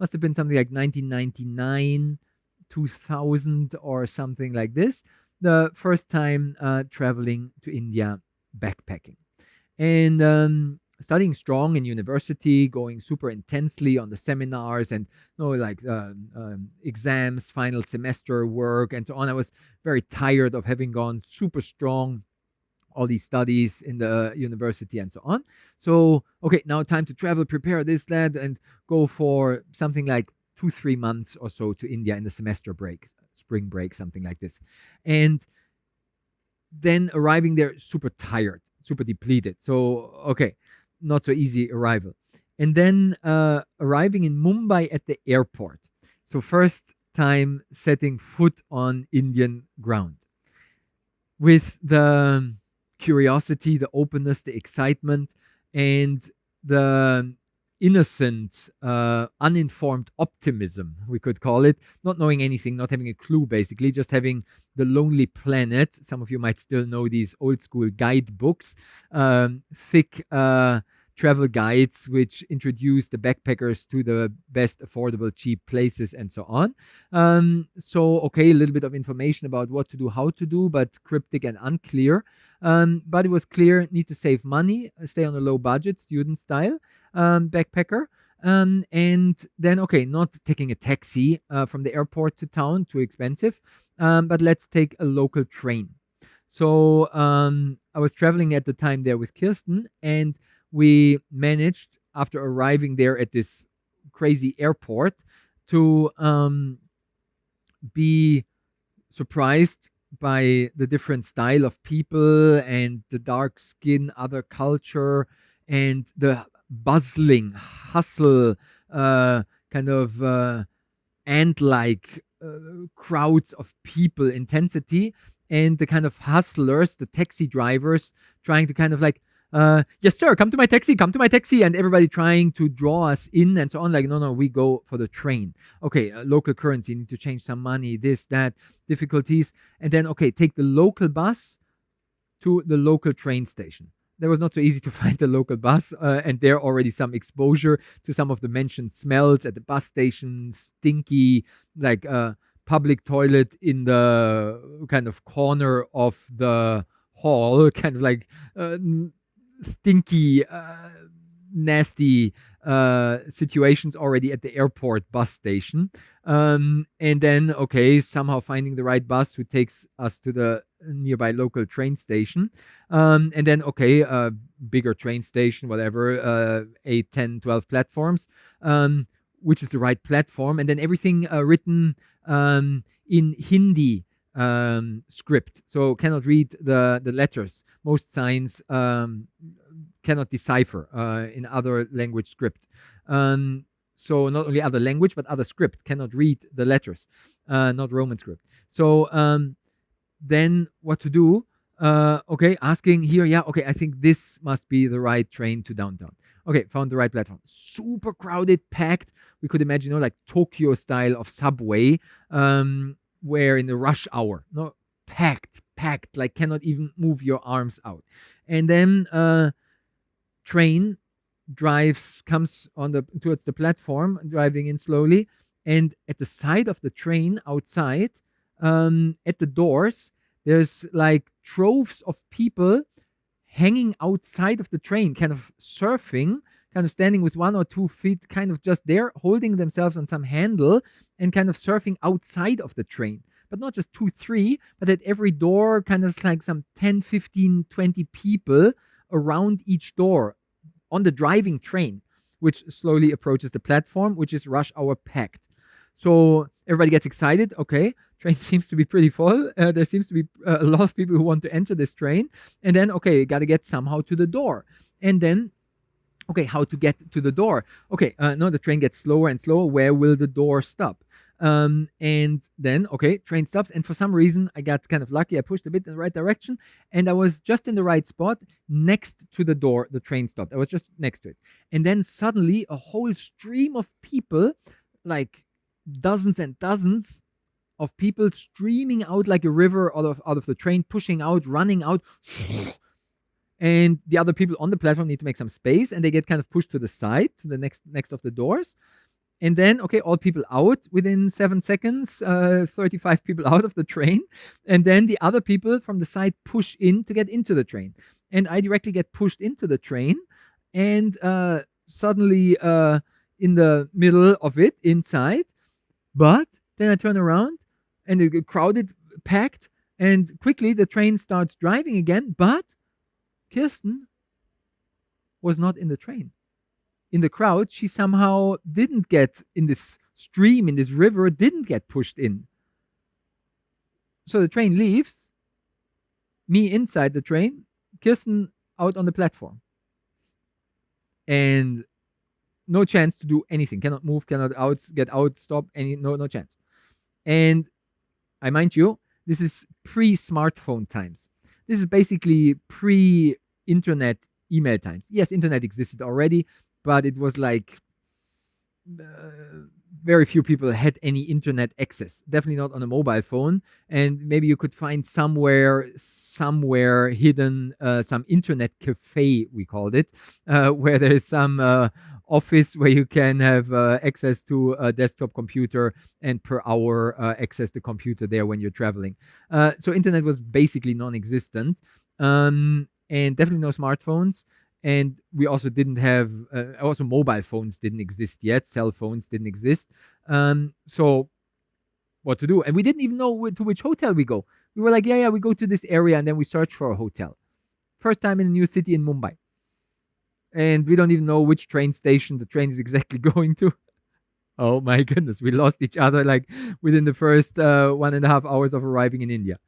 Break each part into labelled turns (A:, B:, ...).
A: must have been something like 1999, 2000 or something like this. The first time traveling to India backpacking. And studying strong in university, going super intensely on the seminars and like exams, final semester work, and so on. I was very tired of having gone super strong all these studies in the university and so on. So, okay, now time to travel, prepare this, that, and go for something like 2, 3 months or so to India in the semester break, spring break, something like this. And then arriving there super tired, super depleted. So, okay, not so easy arrival. And then arriving in Mumbai at the airport. So, first time setting foot on Indian ground. With the curiosity, the openness, the excitement, and the innocent, uninformed optimism, we could call it, not knowing anything, not having a clue, basically, just having the Lonely Planet. Some of you might still know these old school guidebooks, thick travel guides which introduce the backpackers to the best affordable, cheap places and so on. So, okay, a little bit of information about what to do, how to do, but cryptic and unclear. But it was clear, need to save money, stay on a low budget, student style backpacker. And then, okay, not taking a taxi from the airport to town, too expensive, but let's take a local train. So I was traveling at the time there with Kirsten, and we managed, after arriving there at this crazy airport, to be surprised by the different style of people and the dark skin, other culture, and the bustling, hustle, kind of ant-like crowds of people, intensity, and the kind of hustlers, the taxi drivers, trying to kind of like, yes, sir, come to my taxi, and everybody trying to draw us in and so on. Like, no, we go for the train. Okay, local currency, need to change some money, this, that, difficulties. And then, okay, take the local bus to the local train station. That was not so easy to find the local bus, and there already some exposure to some of the mentioned smells at the bus station, stinky, like public toilet in the kind of corner of the hall, kind of like stinky, nasty situations already at the airport bus station. And then, okay, somehow finding the right bus who takes us to the nearby local train station. And then, okay, bigger train station, whatever, 8, 10, 12 platforms, which is the right platform. And then everything written in Hindi script, so cannot read the letters. Most signs cannot decipher in other language script. So not only other language, but other script cannot read the letters, not Roman script. So then what to do? Okay, asking here, yeah, okay, I think this must be the right train to downtown. Okay, found the right platform. Super crowded, packed. We could imagine, like Tokyo style of subway, where in the rush hour, no, packed, like cannot even move your arms out. And then train comes towards the platform, driving in slowly, and at the side of the train outside, at the doors, there's like troves of people hanging outside of the train, kind of surfing, kind of standing with 1 or 2 feet, kind of just there, holding themselves on some handle and kind of surfing outside of the train. But not just 2, 3, but at every door, kind of like some 10, 15, 20 people around each door on the driving train, which slowly approaches the platform, which is rush hour packed. So everybody gets excited. Okay, train seems to be pretty full. There seems to be a lot of people who want to enter this train. And then, okay, got to get somehow to the door. And then, okay, how to get to the door? Okay, no, the train gets slower and slower. Where will the door stop? And then, okay, train stops. And for some reason, I got kind of lucky. I pushed a bit in the right direction. And I was just in the right spot next to the door. The train stopped. I was just next to it. And then suddenly, a whole stream of people, like dozens and dozens of people streaming out like a river out of the train, pushing out, running out. And the other people on the platform need to make some space, and they get kind of pushed to the side, to the next of the doors. And then, okay, all people out within 7 seconds, 35 people out of the train. And then the other people from the side push in to get into the train. And I directly get pushed into the train. And suddenly in the middle of it, inside. But then I turn around and it get crowded, packed. And quickly the train starts driving again. But Kirsten was not in the train. In the crowd, she somehow didn't get in this stream, in this river, didn't get pushed in. So the train leaves, me inside the train, Kirsten out on the platform. And no chance to do anything. Cannot move, cannot get out, stop, no chance. And I mind you, this is pre-smartphone times. This is basically pre-internet email times. Yes, internet existed already, but it was like very few people had any internet access. Definitely not on a mobile phone. And maybe you could find somewhere hidden some internet cafe, we called it, where there is some office where you can have access to a desktop computer and per hour access the computer there when you're traveling. So internet was basically non-existent, and definitely no smartphones. And we also didn't have, also mobile phones didn't exist yet. Cell phones didn't exist. So what to do? And we didn't even know to which hotel we go. We were like, yeah, we go to this area and then we search for a hotel. First time in a new city in Mumbai. And we don't even know which train station the train is exactly going to. Oh my goodness, we lost each other like within the first 1.5 hours of arriving in India.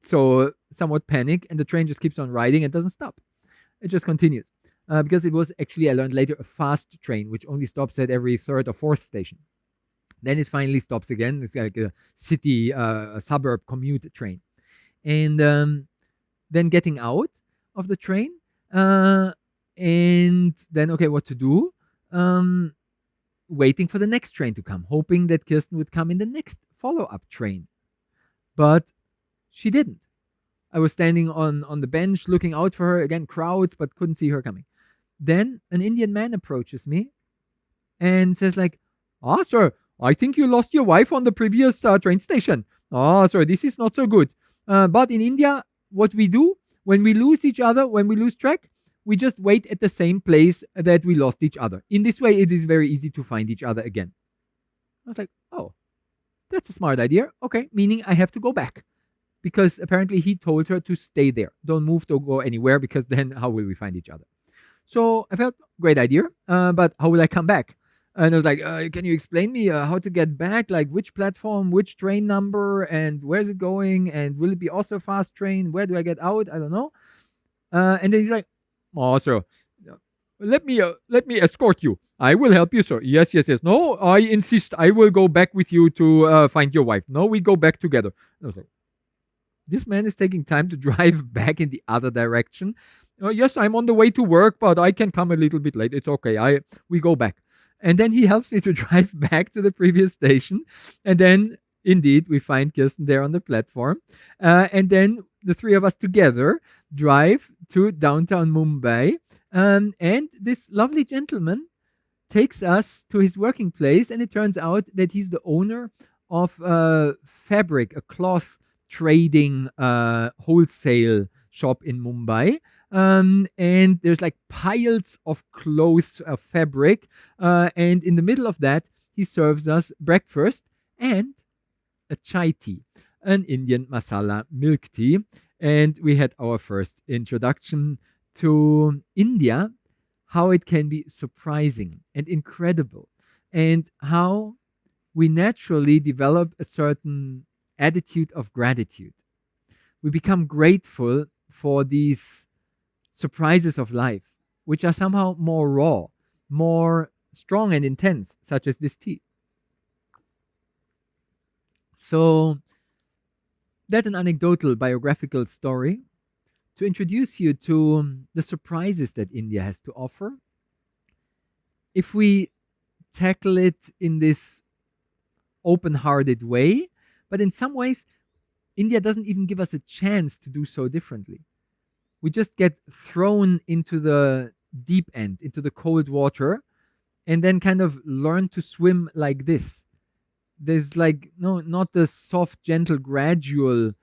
A: So somewhat panic, and the train just keeps on riding and doesn't stop. It just continues. Because it was actually, I learned later, a fast train, which only stops at every third or fourth station. Then it finally stops again. It's like a city, a suburb commute train. And then getting out of the train, and then, okay, what to do? Waiting for the next train to come, hoping that Kirsten would come in the next follow-up train. But she didn't. I was standing on the bench looking out for her, again, crowds, but couldn't see her coming. Then an Indian man approaches me and says like, sir, I think you lost your wife on the previous train station. Sir, this is not so good. But in India, what we do, when we lose each other, when we lose track, we just wait at the same place that we lost each other. In this way, it is very easy to find each other again. I was like, oh, that's a smart idea. Okay, meaning I have to go back. Because apparently he told her to stay there. Don't move, don't go anywhere, because then how will we find each other? So I felt, great idea, but how will I come back? And I was like, can you explain me how to get back? Like which platform, which train number, and where's it going? And will it be also a fast train? Where do I get out? I don't know. And then he's like, sir, let me escort you. I will help you, sir. Yes. No, I insist. I will go back with you to find your wife. No, we go back together. I was like, this man is taking time to drive back in the other direction. Yes, I'm on the way to work, but I can come a little bit late. It's okay. We go back. And then he helps me to drive back to the previous station. And then, indeed, we find Kirsten there on the platform. And then the three of us together drive to downtown Mumbai. And this lovely gentleman takes us to his working place. And it turns out that he's the owner of fabric, a cloth trading wholesale shop in Mumbai. And there's like piles of clothes, of fabric. And in the middle of that, he serves us breakfast and a chai tea, an Indian masala milk tea. And we had our first introduction to India, how it can be surprising and incredible, and how we naturally develop a certain attitude of gratitude. We become grateful for these surprises of life, which are somehow more raw, more strong and intense, such as this tea. So, that's an anecdotal biographical story to introduce you to the surprises that India has to offer. If we tackle it in this open-hearted way, but in some ways, India doesn't even give us a chance to do so differently. We just get thrown into the deep end, into the cold water, and then kind of learn to swim like this. There's like no, not the soft, gentle, gradual,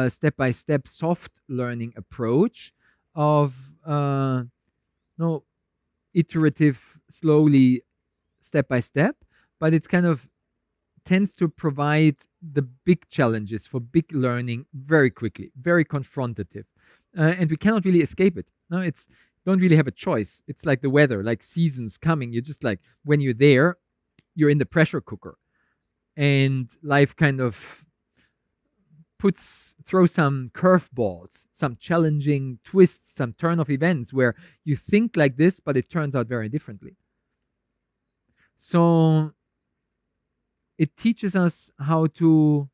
A: step by step, soft learning approach of no iterative, slowly, step by step, but it's kind of tends to provide the big challenges for big learning very quickly, very confrontative, and we cannot really escape it. No, it's don't really have a choice. It's like the weather, like seasons coming. You're just like when you're there, you're in the pressure cooker, and life kind of throw some curveballs, some challenging twists, some turn of events where you think like this, but it turns out very differently. So it teaches us how to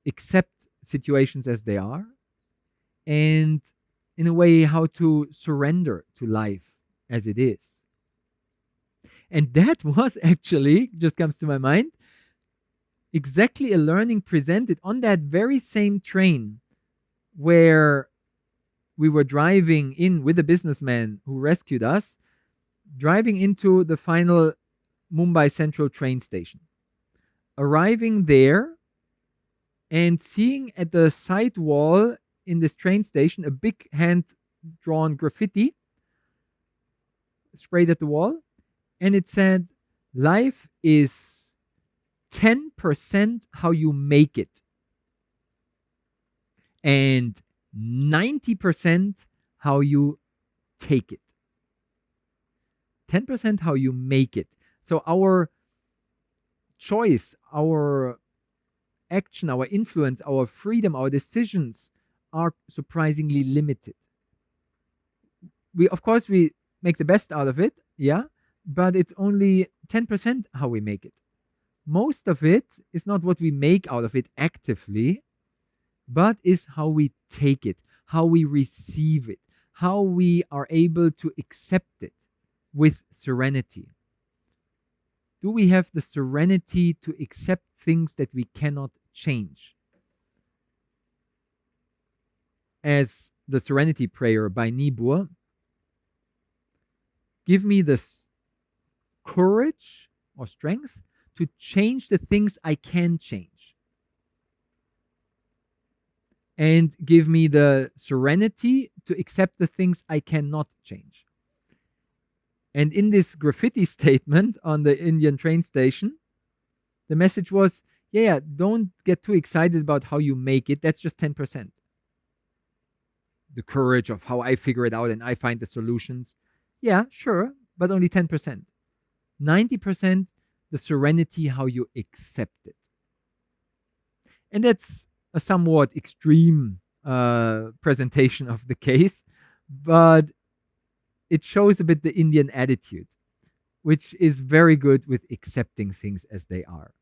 A: accept situations as they are, and in a way how to surrender to life as it is. And that was actually, just comes to my mind, exactly a learning presented on that very same train where we were driving in with a businessman who rescued us, driving into the final Mumbai Central train station. Arriving there and seeing at the side wall in this train station a big hand drawn graffiti sprayed at the wall, and it said, "Life is 10% how you make it, and 90% how you take it." 10% how you make it. So our choice, our action, our influence, our freedom, our decisions are surprisingly limited. We, of course, we make the best out of it, yeah, but it's only 10% how we make it. Most of it is not what we make out of it actively, but is how we take it, how we receive it, how we are able to accept it with serenity. Do we have the serenity to accept things that we cannot change? As the Serenity Prayer by Niebuhr, give me the courage or strength to change the things I can change, and give me the serenity to accept the things I cannot change. And in this graffiti statement on the Indian train station, the message was, yeah, don't get too excited about how you make it. That's just 10%. The courage of how I figure it out and I find the solutions. Yeah, sure, but only 10%. 90%, the serenity, how you accept it. And that's a somewhat extreme presentation of the case, but it shows a bit the Indian attitude, which is very good with accepting things as they are.